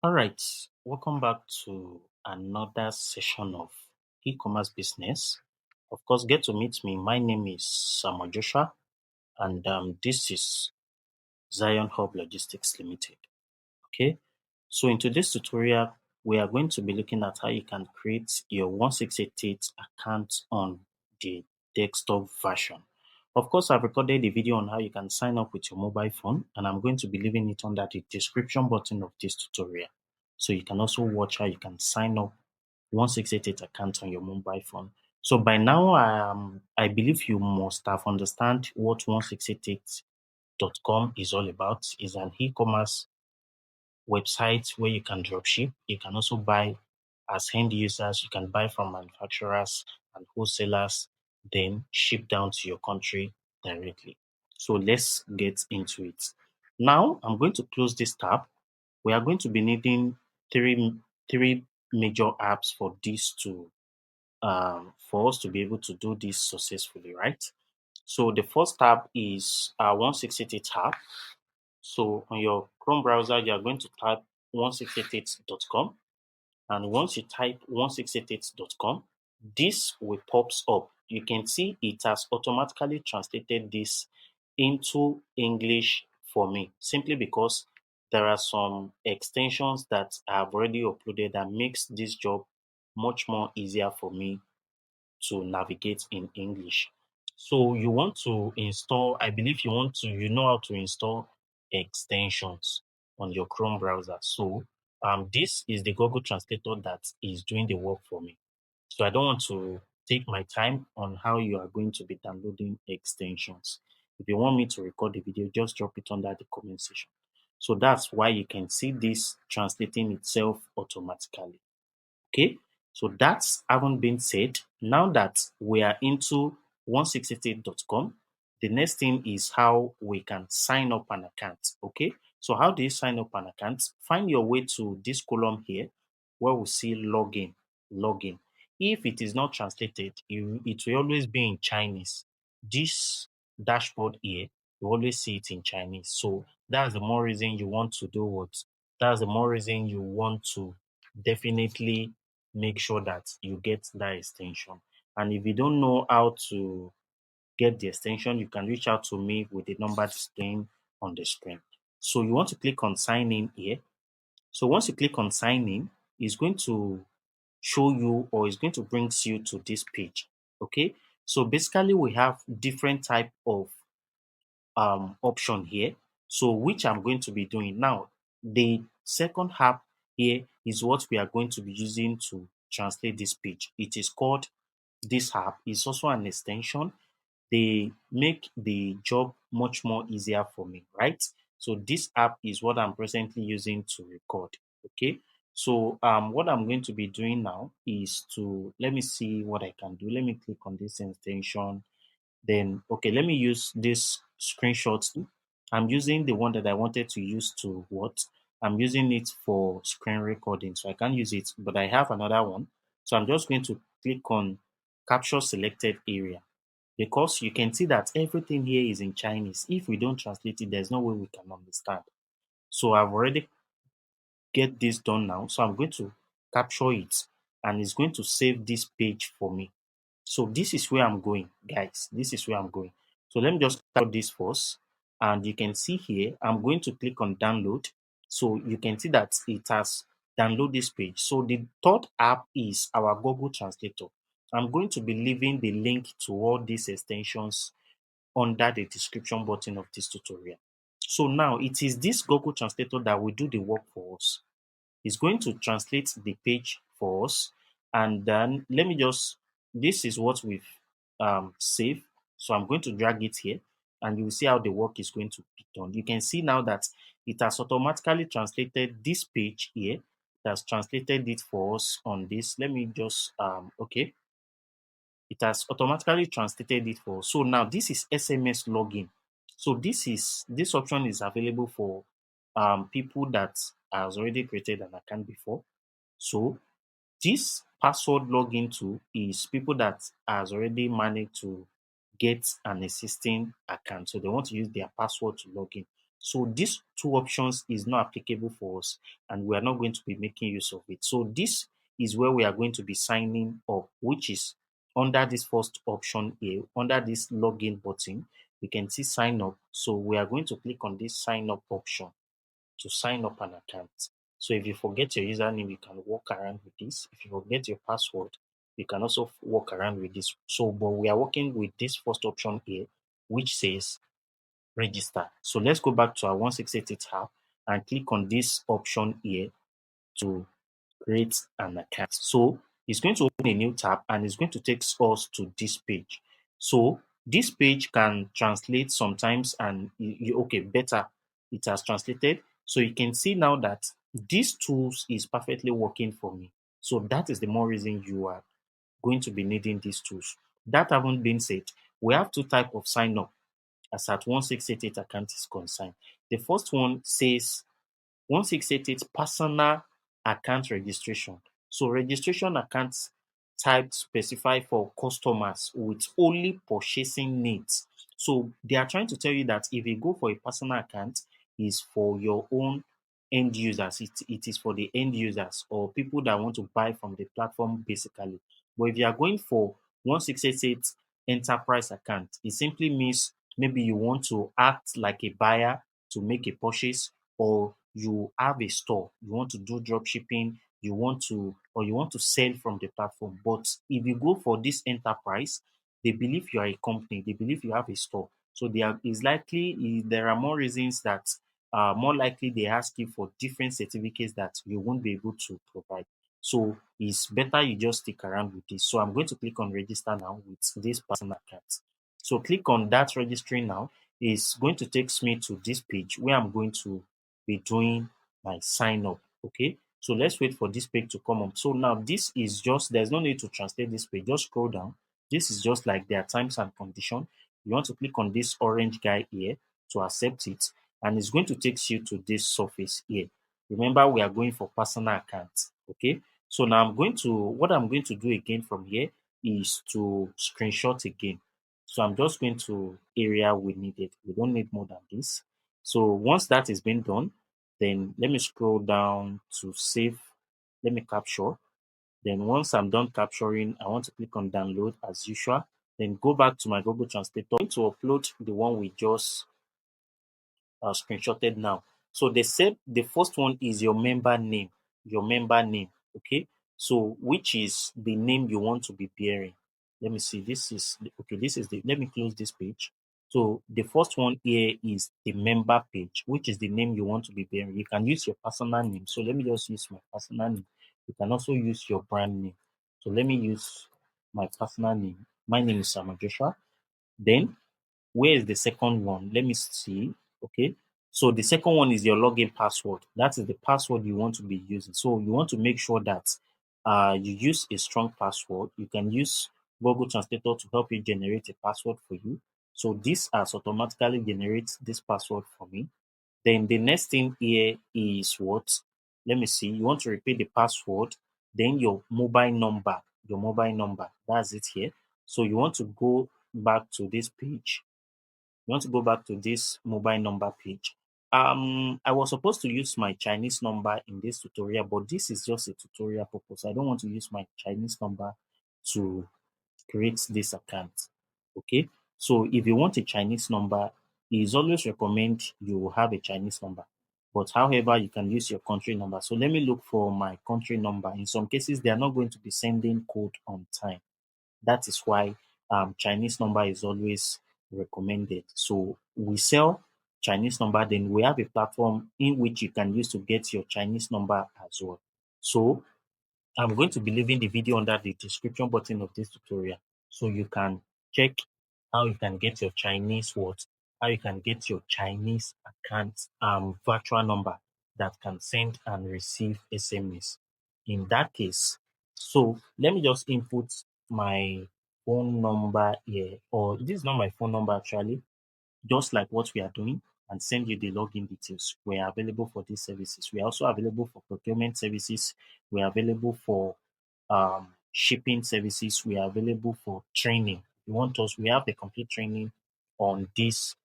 All right, welcome back to another session of e-commerce business. Of course, get to meet me. My name is Samuel Joshua, and this is Zion Hub Logistics Limited. Okay, so in today's tutorial, we are going to be looking at how you can create your 1688 account on the desktop version. Of course, I've recorded a video on how you can sign up with your mobile phone, and I'm going to be leaving it under the description button of this tutorial. So you can also watch how you can sign up 1688 account on your mobile phone. So by now, I believe you must have understand what 1688.com is all about. It's an e-commerce website where you can dropship. You can also buy as end users. You can buy from manufacturers and wholesalers, then ship down to your country directly. So let's get into it. Now I'm going to close this tab. We are going to be needing three major apps for this to for us to be able to do this successfully, right? So the first tab is our 1688 tab. So on your Chrome browser, you are going to type 1688.com. And once you type 1688.com, this will pops up. You can see it has automatically translated this into English for me, simply because there are some extensions that I've already uploaded that makes this job much more easier for me to navigate in English. So you want to install, I believe you know how to install extensions on your Chrome browser. So this is the Google Translator that is doing the work for me. So I don't want to take my time on how you are going to be downloading extensions. If you want me to record the video, just drop it under the comment section. So that's why you can see this translating itself automatically. Okay, so that's having been said, now that we are into 1688.com, the next thing is how we can sign up an account. Okay, so how do you sign up an account? Find your way to this column here where we see login. Login. If it is not translated, it will always be in Chinese. This dashboard here, you always see it in Chinese. So that's the more reason you want to do what? That's the more reason you want to definitely make sure that you get that extension. And if you don't know how to get the extension, you can reach out to me with the number displaying on the screen. So you want to click on sign in here. So once you click on sign in, it's going to show you, or it's going to bring you to this page. Okay. So basically we have different type of option here. So which I'm going to be doing now. The second app here is what we are going to be using to translate this page. It is called this app. It's also an extension. They make the job much more easier for me, right? So this app is what I'm presently using to record. Okay. So what I'm going to be doing now is to let me see what I can do. Let me click on this extension. Then, okay, let me use this screenshot. I'm using the one that I wanted to use to what? I'm using it for screen recording, so I can't use it, but I have another one. So I'm just going to click on capture selected area because you can see that everything here is in Chinese. If we don't translate it, there's no way we can understand. So I've already get this done now. So I'm going to capture it and it's going to save this page for me. So this is where I'm going, guys. This is where I'm going. So let me just capture this first. And you can see here, I'm going to click on download. So you can see that it has downloaded this page. So the third app is our Google Translator. I'm going to be leaving the link to all these extensions under the description button of this tutorial. So now it is this Google Translator that will do the work for us. It's going to translate the page for us. And then let me just, this is what we've saved. So I'm going to drag it here and you will see how the work is going to be done. You can see now that it has automatically translated this page here. It has translated it for us on this. Let me just, okay. It has automatically translated it for us. So now this is SMS login. So this option is available for people that has already created an account before. So this password login tool is people that has already managed to get an existing account. So they want to use their password to log in. So these two options is not applicable for us, and we are not going to be making use of it. So this is where we are going to be signing up, which is under this first option here, under this login button, you can see sign up. So we are going to click on this sign up option to sign up an account. So if you forget your username, you can walk around with this. If you forget your password, you can also walk around with this. So, but we are working with this first option here, which says register. So let's go back to our 1688 app and click on this option here to create an account. So it's going to open a new tab and it's going to take us to this page. So this page can translate sometimes, and okay, better, it has translated. So you can see now that these tools is perfectly working for me. So that is the more reason you are going to be needing these tools. That having been said, we have two types of sign up as at 1688 account is concerned. The first one says 1688 personal account registration. So registration accounts type specified for customers with only purchasing needs. So they are trying to tell you that if you go for a personal account, is for your own end users. It is for the end users or people that want to buy from the platform basically. But if you are going for 1688 enterprise account, it simply means maybe you want to act like a buyer to make a purchase, or you have a store, you want to do drop shipping, you want to sell from the platform. But if you go for this enterprise, they believe you are a company, they believe you have a store. So there are more reasons that more likely they ask you for different certificates that you won't be able to provide. So it's better you just stick around with this. So I'm going to click on register now with this personal account. So click on that registering now. It's going to take me to this page where I'm going to be doing my sign up. Okay, so let's wait for this page to come up. So now this is just, there's no need to translate this page, just scroll down. This is just like their terms and condition. You want to click on this orange guy here to accept it, and it's going to take you to this surface here. Remember, we are going for personal accounts. Okay, so now what I'm going to do again from here is to screenshot again. So I'm just going to area we needed. We don't need more than this. So once that is being done, then let me scroll down to save. Let me capture. Then once I'm done capturing, I want to click on download as usual. Then go back to my Google Translator. I'm going to upload the one we just screenshotted now. So they said the first one is your member name. Your member name. Okay. So which is the name you want to be bearing. Let me see. This is okay. Let me close this page. So the first one here is the member page, which is the name you want to be bearing. You can use your personal name. So let me just use my personal name. You can also use your brand name. So let me use my personal name. My name is Samuel Joshua. Then where is the second one? Let me see. Okay. So the second one is your login password. That is the password you want to be using. So you want to make sure that you use a strong password. You can use Google Translator to help you generate a password for you. So this has automatically generates this password for me. Then the next thing here is what? Let me see. You want to repeat the password, then your mobile number. Your mobile number. That's it here. So you want to go back to this page. You want to go back to this mobile number page. I was supposed to use my Chinese number in this tutorial, but this is just a tutorial purpose. I don't want to use my Chinese number to create this account. Okay. So if you want a Chinese number, it is always recommend you have a Chinese number. But however, you can use your country number. So let me look for my country number. In some cases, they are not going to be sending code on time. That is why Chinese number is always recommended. So we sell Chinese number, then we have a platform in which you can use to get your Chinese number as well. So I'm going to be leaving the video under the description button of this tutorial, so you can check how you can get your Chinese what, how you can get your Chinese account virtual number that can send and receive SMS. In that case, so let me just input my phone number here, or this is not my phone number actually, just like what we are doing, and send you the login details. We are available for these services. We are also available for procurement services. We are available for shipping services. We are available for training. You want us? We have the complete training on this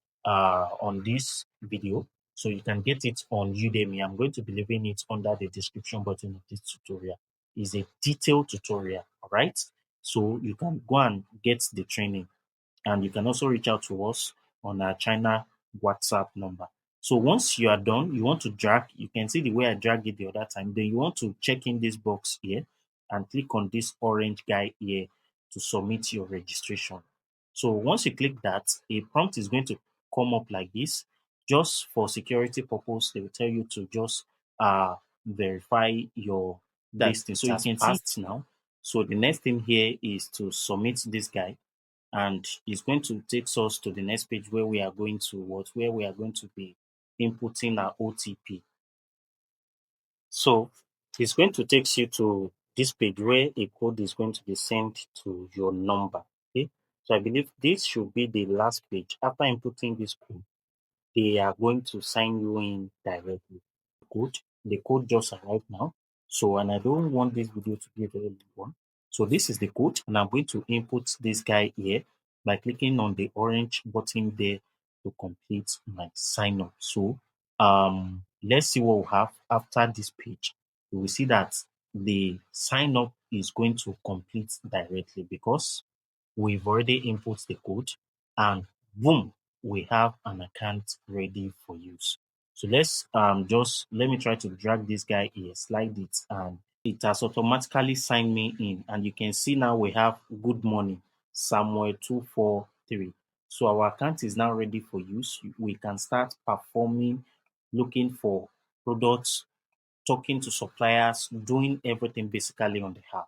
video. So you can get it on Udemy. I'm going to be leaving it under the description button of this tutorial. It's a detailed tutorial, all right? So you can go and get the training, and you can also reach out to us on our China WhatsApp number. So once you are done, you want to drag, you can see the way I dragged it the other time. Then you want to check in this box here and click on this orange guy here to submit your registration. So once you click that, a prompt is going to come up like this. Just for security purpose, they will tell you to just verify your listing. So you can see it now. So the next thing here is to submit this guy, and it's going to take us to the next page where we are going to where we are going to be inputting our OTP. So it's going to take you to this page where a code is going to be sent to your number. Okay, so I believe this should be the last page. After inputting this code, they are going to sign you in directly. The code just arrived now. So, and I don't want this video to be a very big one. So this is the code, and I'm going to input this guy here by clicking on the orange button there to complete my sign up. So let's see what we have after this page. We will see that the sign up is going to complete directly because we've already input the code, and boom, we have an account ready for use. So let's just let me try to drag this guy here, slide it, and it has automatically signed me in. And you can see now we have good morning, Samuel 243. So our account is now ready for use. We can start performing, looking for products, talking to suppliers, doing everything basically on the app.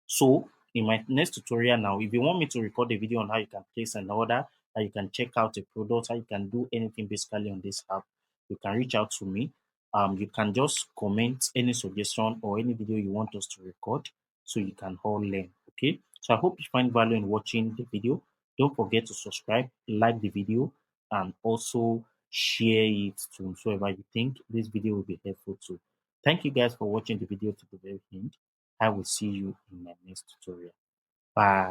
So in my next tutorial now, if you want me to record a video on how you can place an order, how you can check out a product, how you can do anything basically on this app, you can reach out to me. You can just comment any suggestion or any video you want us to record so you can all learn. Okay. So I hope you find value in watching the video. Don't forget to subscribe, like the video, and also share it to whoever you think this video will be helpful to. Thank you guys for watching the video to the very end. I will see you in my next tutorial. Bye.